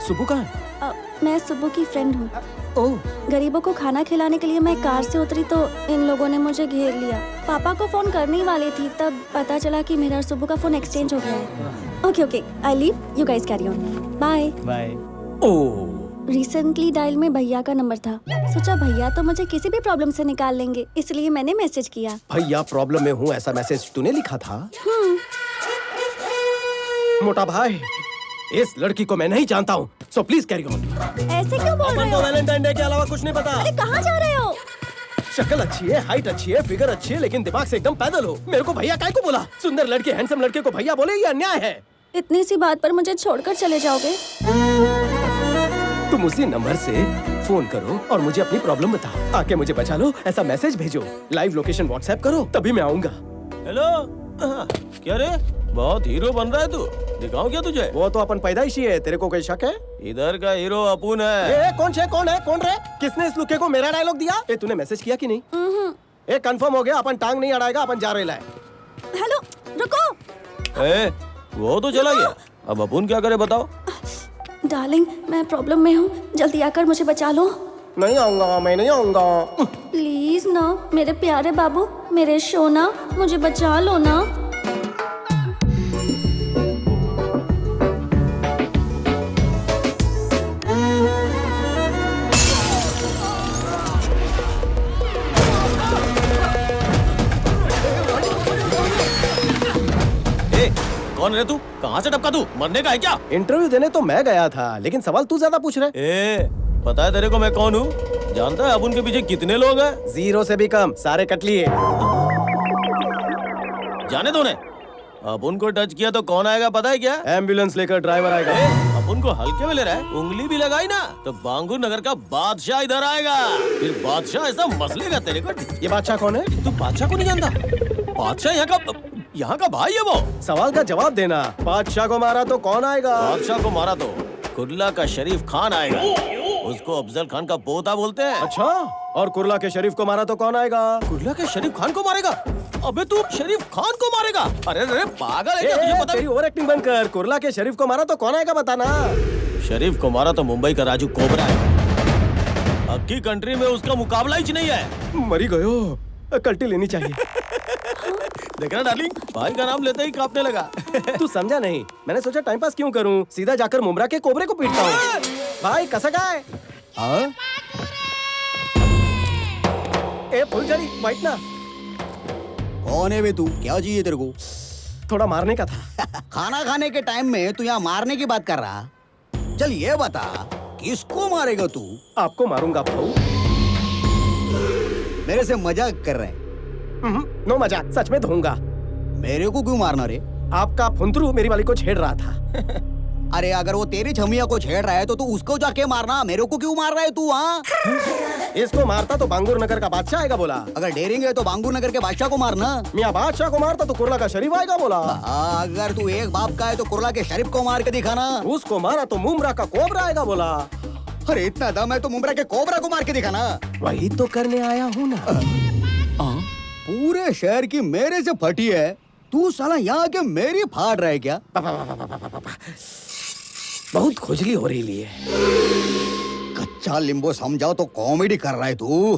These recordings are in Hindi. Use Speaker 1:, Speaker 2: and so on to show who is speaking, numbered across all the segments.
Speaker 1: सुबह कहाँ है?
Speaker 2: मैं सुबह की फ्रेंड हूँ।
Speaker 1: ओह,
Speaker 2: गरीबों को खाना खिलाने के लिए मैं कार से उतरी तो इन लोगों ने मुझे घेर लिया। पापा को फोन करने ही वाली थी तब पता चला कि मेरा और सुबह का फोन एक्सचेंज हो गया है। Okay, I leave, you guys carry on, bye
Speaker 1: bye. Oh,
Speaker 2: recently dial में भैया का नंबर था, सोचा भैया तो मुझे किसी भी प्रॉब्लम से निकाल लेंगे, इसलिए मैंने मैसेज किया।
Speaker 1: भैया प्रॉब्लम में हूँ ऐसा मैसेज तूने लिखा था? मोटा भाई, इस लड़की को मैं नहीं जानता हूँ, सो प्लीज कैरी ऑन।
Speaker 2: ऐसे क्यों बोल रहे हो?
Speaker 1: वैलेंटाइन डे के अलावा कुछ नहीं पता।
Speaker 2: अरे कहाँ जा रहे हो?
Speaker 1: शक्ल अच्छी है, हाइट अच्छी है, फिगर अच्छी है, लेकिन दिमाग से एकदम पैदल हो। मेरे को भैया काय को बोला? सुंदर लड़के, हैंडसम लड़के को भैया बोले, ये अन्याय है।
Speaker 2: इतनी सी बात पर मुझे छोड़कर चले जाओगे?
Speaker 1: तुम उसी नंबर से फोन करो और मुझे अपनी प्रॉब्लम बताओ, आके मुझे बचा लो, ऐसा मैसेज भेजो, लाइव लोकेशन व्हाट्सएप करो, तभी मैं आऊंगा।
Speaker 3: हेलो, क्या रे, बहुत हीरो बन रहा है तू, दिखाऊं क्या तुझे?
Speaker 1: वो तो अपन पैदाइशी है, तेरे को कोई शक है?
Speaker 3: इधर का हीरो अपुन है।
Speaker 1: कौन है कौन रे? किसने इस लुके को मेरा डायलॉग दिया? तूने मैसेज किया कि नहीं? कंफर्म हो गया, अपन टांग नहीं अड़ाएगा, अपन जा रहे लाए।
Speaker 2: हेलो, रुको।
Speaker 3: वो तो चला गया, अब अपुन क्या करे बताओ?
Speaker 2: डार्लिंग, मैं प्रॉब्लम में हूँ, जल्दी आकर मुझे बचा लो।
Speaker 1: नहीं आऊंगा, मैं नहीं आऊंगा।
Speaker 2: प्लीज ना, मेरे प्यारे बाबू, मेरे सोना, मुझे बचा लो ना।
Speaker 3: कौन है तू? कहाँ से टपका तू? मरने का है क्या?
Speaker 1: इंटरव्यू देने तो मैं गया था, लेकिन सवाल तू ज्यादा पूछ रहे।
Speaker 3: पता है तेरे को मैं कौन हूँ? जानता है अपुन के पीछे कितने लोग हैं?
Speaker 1: 0 से भी कम, सारे कट लिए।
Speaker 3: जाने दो ने। अपुन को टच किया तो कौन आएगा पता है क्या?
Speaker 1: एम्बुलेंस लेकर ड्राइवर आएगा।
Speaker 3: अपुन को हल्के में ले रहा है, उंगली भी लगाई ना तो बांगुर नगर का बादशाह इधर आएगा, फिर बादशाह ऐसा मसलेगा तेरे को।
Speaker 1: ये बादशाह कौन है?
Speaker 3: तू बादशाह को नहीं जानता? बादशाह यहाँ का भाई है वो।
Speaker 1: सवाल का जवाब देना। बादशाह को मारा तो कौन आएगा?
Speaker 3: बादशाह को मारा तो कुर्ला का शरीफ खान आएगा, उसको अफजल खान का पोता बोलते हैं।
Speaker 1: अच्छा, और कुर्ला के शरीफ को मारा तो कौन आएगा?
Speaker 3: कुर्ला के शरीफ खान को मारेगा? अबे तू शरीफ खान को मारेगा? अरे पागल है क्या? तुझे पता
Speaker 1: तेरी ओवर एक्टिंग बंद कर। कुर्ला के शरीफ को मारा तो कौन आएगा बताना।
Speaker 3: शरीफ को मारा तो मुंबई का राजू कोबरा है, अक्की कंट्री में उसका मुकाबला ही नहीं है।
Speaker 1: मरी गयो, कल्टी लेनी चाहिए।
Speaker 3: देखना डार्लिंग, भाई का नाम लेते ही कांपने लगा।
Speaker 1: तू समझा नहीं, मैंने सोचा टाइम पास क्यों करूं, सीधा जाकर मुमरा के कोबरे को पीटता हूँ। भाई कसा गाय? ए फुलझड़ी, बैठना।
Speaker 4: कौन है बे तू? क्या चाहिए तेरे को?
Speaker 1: थोड़ा मारने का था।
Speaker 4: खाना खाने के टाइम में तू यहाँ मारने की बात कर रहा? चल ये बता, किसको मारेगा तू?
Speaker 1: आपको मारूंगा भाऊ।
Speaker 4: मेरे से मजाक कर रहे हैं?
Speaker 1: नो मजाक, सच में धोऊंगा।
Speaker 4: मेरे को क्यों मारना रे?
Speaker 1: आपका फुंतरू मेरी वाली को छेड़ रहा था।
Speaker 4: अरे अगर वो तेरी छमिया को छेड़ रहा है तो तू उसको जाके मारना, मेरे को क्यों मार रहा है तू? हाँ,
Speaker 1: इसको मारता तो बांगुर नगर का बादशाह आएगा बोला।
Speaker 4: अगर डेरेंगे तो बांगुर नगर के बादशाह को मारना।
Speaker 1: मियाँ बादशाह को मारता तो कुर्ला का शरीफ आएगा बोला।
Speaker 4: अगर तू एक बाप का है तो कुर्ला के शरीफ को मार के दिखाना।
Speaker 1: उसको मारा तो मुमरा का कोबरा आएगा बोला।
Speaker 4: अरे इतना दम है तो मुमरा के कोबरा को मार के दिखाना।
Speaker 1: वही तो करने आया हूँ ना।
Speaker 4: पूरे शहर की मेरे से फटी है, तू साला यहाँ के मेरी फाड़ रहा है क्या?
Speaker 1: बहुत खुजली हो रही है।
Speaker 4: कच्चा लींबू समझाओ तो कॉमेडी कर रहा है तू।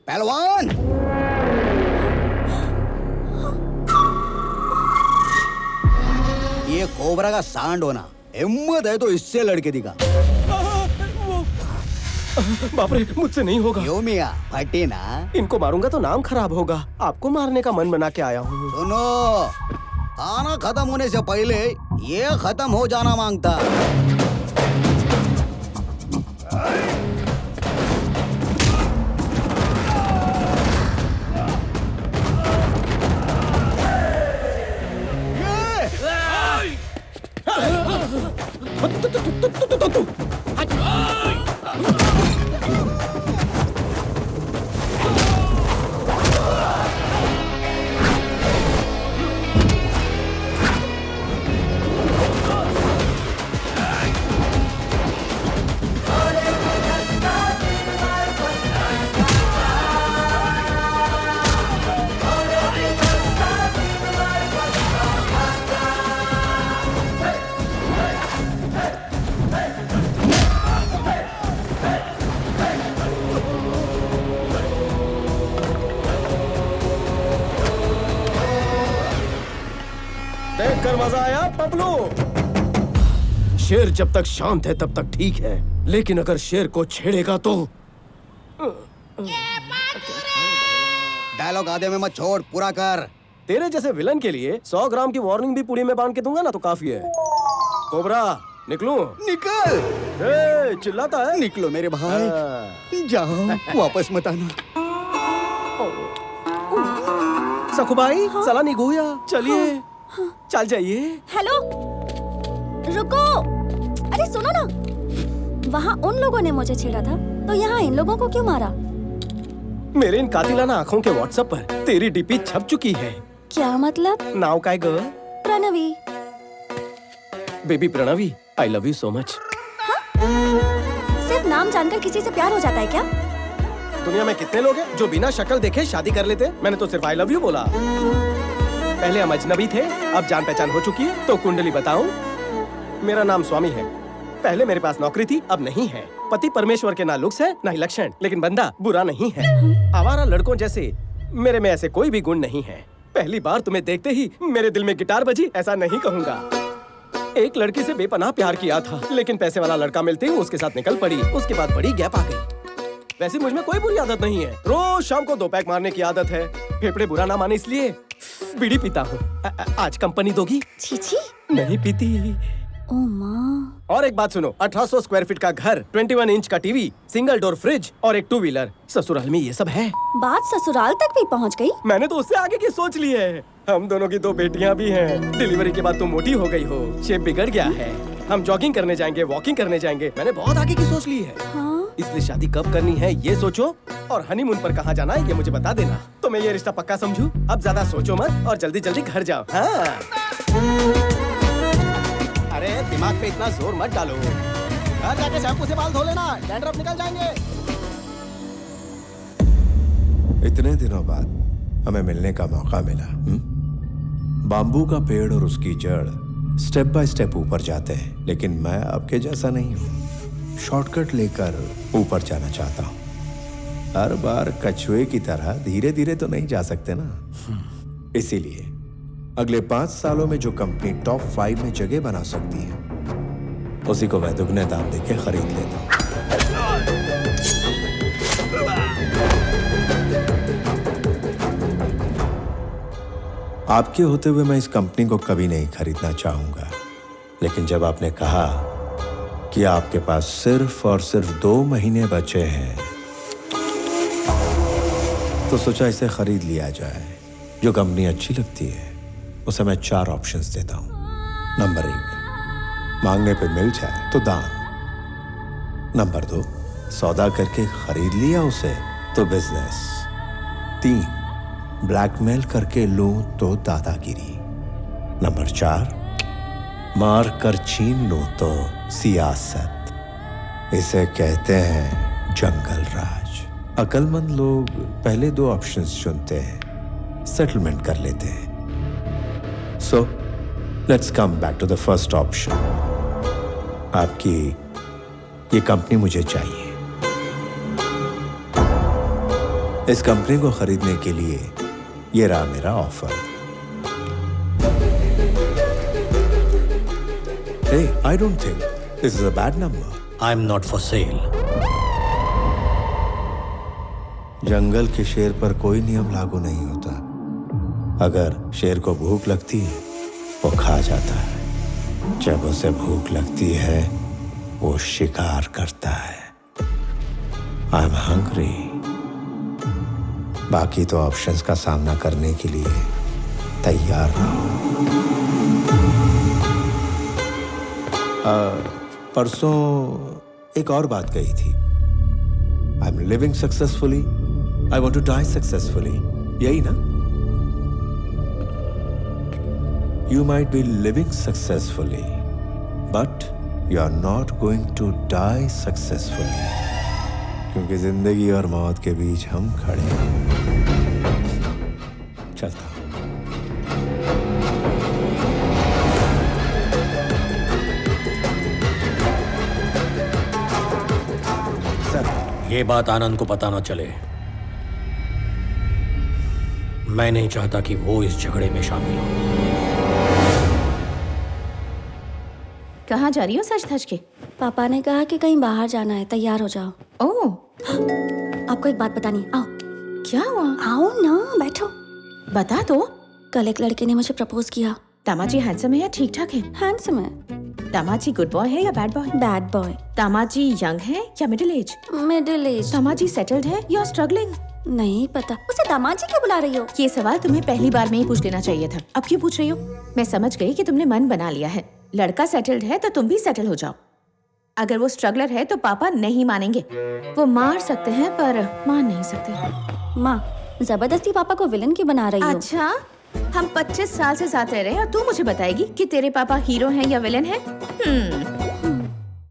Speaker 4: पहलवान, ये कोबरा का सांड होना, हिम्मत है तो इससे लड़के दिखा।
Speaker 1: बाप रे, मुझसे नहीं होगा।
Speaker 4: क्यों मियां, फटे ना?
Speaker 1: इनको मारूंगा तो नाम खराब होगा। आपको मारने का मन बना के आया हूँ।
Speaker 4: सुनो, खाना खत्म होने से पहले ये खत्म हो जाना मांगता।
Speaker 1: सर मजा आया पबलो? शेर जब तक शांत है तब तक ठीक है, लेकिन अगर शेर को छेड़ेगा तो
Speaker 4: डायलॉग आधे में मत छोड़, पूरा कर।
Speaker 1: तेरे जैसे विलन के लिए 100 ग्राम की वार्निंग भी पुड़ी में बांध के दूंगा ना तो काफी है। कोबरा निकलूं?
Speaker 4: निकल।
Speaker 1: ए, चिल्लाता है।
Speaker 4: निकलो मेरे भाई, जाओ, वापस मत आना।
Speaker 1: सखुबाई सला निगुया, चलिए चल जाइए।
Speaker 2: हेलो, रुको। अरे सुनो ना, वहाँ उन लोगों ने मुझे छेड़ा था, तो यहाँ इन लोगों को क्यों मारा?
Speaker 1: मेरे इन कातिलाना आंखों के व्हाट्सएप पर तेरी डीपी छप चुकी है।
Speaker 2: क्या मतलब?
Speaker 1: नाउ काय girl?
Speaker 2: Pranavi.
Speaker 1: Baby Pranavi, I love you so much.
Speaker 2: सिर्फ नाम जानकर किसी से प्यार हो जाता है क्या?
Speaker 1: दुनिया में कितने लोग हैं जो बिना शक्ल देखे शादी कर लेते? मैंने तो सिर्फ आई लव यू बोला। पहले हम अजनबी थे, अब जान पहचान हो चुकी है। तो कुंडली बताऊं? मेरा नाम स्वामी है। पहले मेरे पास नौकरी थी, अब नहीं है। पति परमेश्वर के ना लुक्स है ना ही लक्षण, लेकिन बंदा बुरा नहीं है। आवारा लड़कों जैसे मेरे में ऐसे कोई भी गुण नहीं है। पहली बार तुम्हें देखते ही मेरे दिल में गिटार बजी, ऐसा नहीं कहूँगा। एक लड़की से बेपनाह प्यार किया था, लेकिन पैसे वाला लड़का मिलते ही उसके साथ निकल पड़ी। उसके बाद बड़ी गैप आ गई। वैसे मुझ में कोई बुरी आदत नहीं है। रोज शाम को 2 पैक मारने की आदत है। फेफड़े बुरा ना माने इसलिए बीड़ी पीता हूँ। आज कंपनी दोगी?
Speaker 2: छी,
Speaker 1: नहीं पीती।
Speaker 2: ओ माँ।
Speaker 1: और एक बात सुनो, 1800 स्क्वायर फीट का घर, 21 इंच का टीवी, सिंगल डोर फ्रिज और एक 2 व्हीलर। ससुराल में ये सब है।
Speaker 2: बात ससुराल तक भी पहुँच गई?
Speaker 1: मैंने तो उससे आगे की सोच ली है। हम दोनों की 2 बेटियां भी हैं। डिलीवरी के बाद तुम मोटी हो गई हो, शेप बिगड़ गया है। हम जॉगिंग करने जाएंगे, वॉकिंग करने जाएंगे। मैंने बहुत आगे की सोच ली है।
Speaker 2: हाँ?
Speaker 1: इसलिए शादी कब करनी है ये सोचो, और हनीमून पर कहाँ जाना है ये मुझे बता देना, तो मैं ये रिश्ता पक्का समझूं। अब ज्यादा सोचो मत और जल्दी जल्दी घर जाओ। हाँ। अरे दिमाग पे इतना जोर मत डालो। घर जाके शैम्पू से बाल धो लेना, डैंड्रफ निकल जाएंगे।
Speaker 5: इतने दिनों बाद हमें मिलने का मौका मिला। बाम्बू का पेड़ और उसकी जड़ स्टेप बाय स्टेप ऊपर जाते हैं, लेकिन मैं आपके जैसा नहीं हूँ। शॉर्टकट लेकर ऊपर जाना चाहता हूँ। हर बार कछुए की तरह धीरे धीरे तो नहीं जा सकते ना। इसीलिए अगले 5 सालों में जो कंपनी टॉप 5 में जगह बना सकती है, उसी को मैं दुगने दाम देके खरीद लेता हूँ। आपके होते हुए मैं इस कंपनी को कभी नहीं खरीदना चाहूंगा, लेकिन जब आपने कहा कि आपके पास सिर्फ और सिर्फ 2 महीने बचे हैं, तो सोचा इसे खरीद लिया जाए। जो कंपनी अच्छी लगती है उसे मैं 4 ऑप्शंस देता हूं। नंबर 1, मांगने पे मिल जाए तो दान। नंबर 2, सौदा करके खरीद लिया उसे तो बिजनेस। 3, ब्लैकमेल करके लूं तो दादागिरी। नंबर 4, मार कर छीन लूं तो सियासत। इसे कहते हैं जंगल राज। अक्लमंद लोग पहले 2 ऑप्शंस चुनते हैं, सेटलमेंट कर लेते हैं। So let's come back to the first option. आपकी ये कंपनी मुझे चाहिए। इस कंपनी को खरीदने के लिए ये रहा मेरा offer. Hey, I don't think this is a bad number.
Speaker 6: I'm not for sale.
Speaker 5: जंगल के शेर पर कोई नियम लागू नहीं होता। अगर शेर को भूख लगती है वो खा जाता है, जब उसे भूख लगती है वो शिकार करता है। I'm hungry. बाकी तो ऑप्शंस का सामना करने के लिए तैयार रहो। परसों एक और बात कही थी। I am living successfully, I want to die successfully, यही ना? You might be living successfully but you are not going to die successfully, क्योंकि जिंदगी और मौत के बीच हम खड़े हैं। चलता हूं।
Speaker 6: ये बात आनंद को पता ना चले। मैं नहीं चाहता कि वो इस झगड़े में शामिल हो।
Speaker 7: कहाँ जा रही हो सच धज के?
Speaker 2: पापा ने कहा कि कहीं बाहर जाना है, तैयार हो जाओ।
Speaker 7: ओह,
Speaker 2: आपको एक बात बतानी, आओ।
Speaker 7: क्या हुआ?
Speaker 2: आओ ना, बैठो।
Speaker 7: बता दो।
Speaker 2: कल एक लड़के ने मुझे प्रपोज किया।
Speaker 7: दामाजी हैंडसम है या ठीक ठाक है?
Speaker 2: हैंडसम है।
Speaker 7: दामाजी गुड बॉय है या bad boy?
Speaker 2: Bad boy.
Speaker 7: Damaji young है या middle age?
Speaker 2: Middle age.
Speaker 7: Damaji settled है या स्ट्रगलिंग?
Speaker 2: नहीं पता। उसे दामाजी क्यों बुला रही हो?
Speaker 7: ये सवाल तुम्हें पहली बार में ही पूछ लेना चाहिए था। अब क्यों पूछ रही हो? मैं समझ गई कि तुमने मन बना लिया है। लड़का सेटल्ड है तो तुम भी सेटल हो जाओ। अगर वो स्ट्रगलर है तो पापा नहीं मानेंगे। वो मार सकते हैं पर मान नहीं सकते।
Speaker 2: माँ, जबरदस्ती पापा को विलन क्यों बना रही हो?
Speaker 7: अच्छा, हम 25 साल से साथ रह रहे हैं और तू मुझे बताएगी कि तेरे पापा हीरो हैं या विलन हैं?